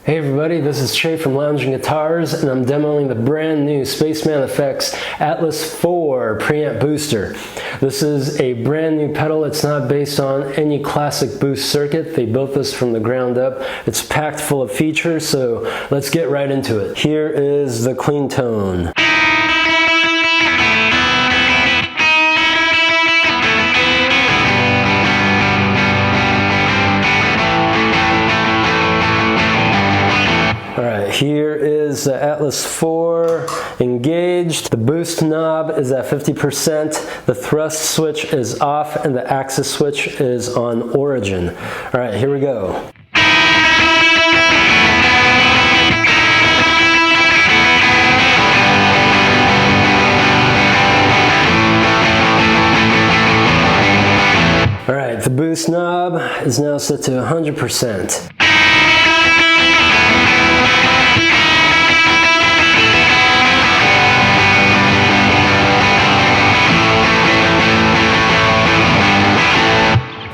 Hey everybody, this is Che from Lounging Guitars, and I'm demoing the brand new Spaceman Effects Atlas IV preamp booster. This is a brand new pedal. It's not based on any classic boost circuit. They built this from the ground up. It's packed full of features, so let's get right into it. Here is the clean tone. Here is the Atlas IV engaged. The boost knob is at 50%. The thrust switch is off and the axis switch is on origin. All right, here we go. All right, the boost knob is now set to 100%.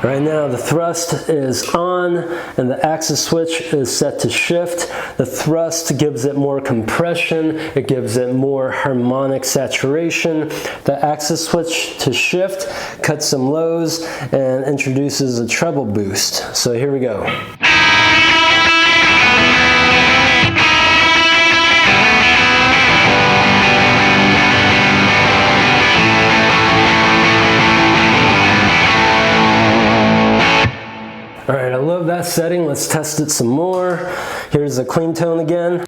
Right now the thrust is on and the axis switch is set to shift. The thrust gives it more compression, it gives it more harmonic saturation. The axis switch to shift cuts some lows and introduces a treble boost. So here we go. Alright, I love that setting. Let's test it some more. Here's the clean tone again.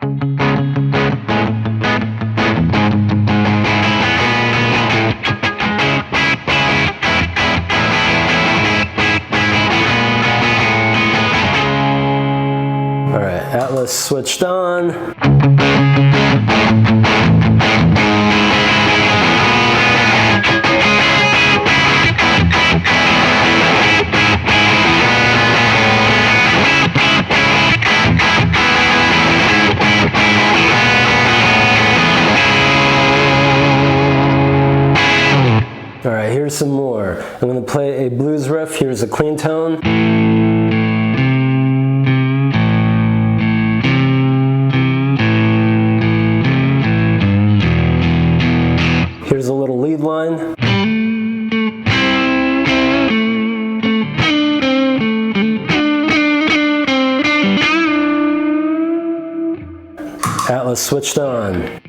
Alright, Atlas switched on. Alright, here's some more. I'm going to play a blues riff. Here's a clean tone. Here's a little lead line. Atlas switched on.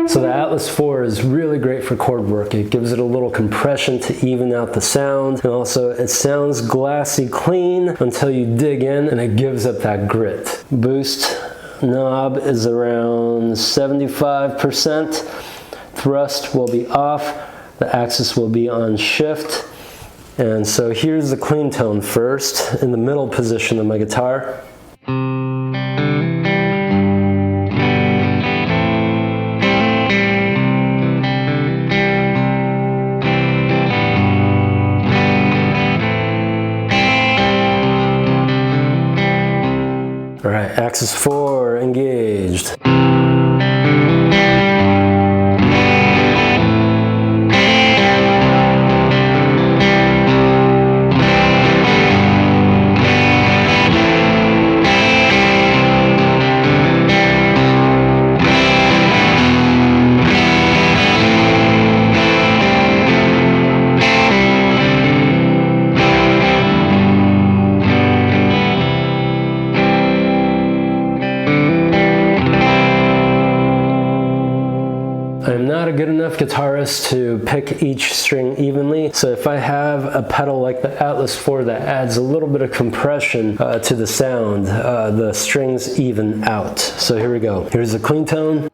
So the Atlas IV is really great for chord work. It gives it a little compression to even out the sound, and also it sounds glassy clean until you dig in and it gives up that grit. Boost knob is around 75%. Thrust will be off. The axis will be on shift. And so here's the clean tone first in the middle position of my guitar. Alright, axis 4 engaged. I'm not a good enough guitarist to pick each string evenly, so if I have a pedal like the Atlas IV that adds a little bit of compression to the sound, the strings even out. So here we go. Here's the clean tone.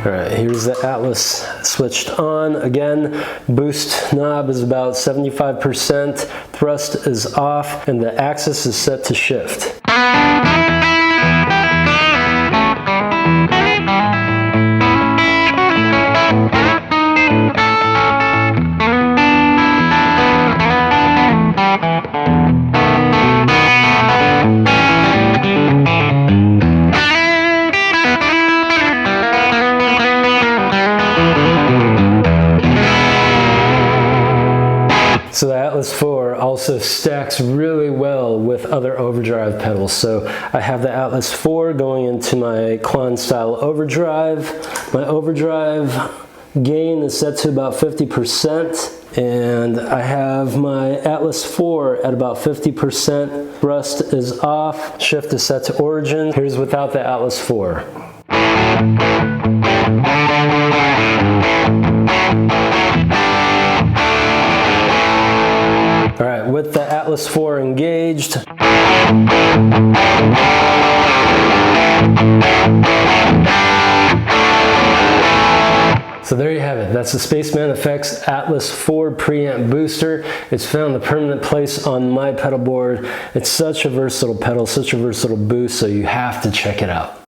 All right, here's the Atlas switched on. Again, boost knob is about 75%, thrust is off, and the axis is set to shift. So the Atlas IV also stacks really well with other overdrive pedals. So I have the Atlas IV going into my Klon style overdrive. My overdrive gain is set to about 50%, and I have my Atlas IV at about 50%. Thrust is off, shift is set to origin. Here's without the Atlas IV. All right, with the Atlas IV engaged. So there you have it. That's the Spaceman Effects Atlas IV preamp booster. It's found a permanent place on my pedal board. It's such a versatile pedal, such a versatile boost, so you have to check it out.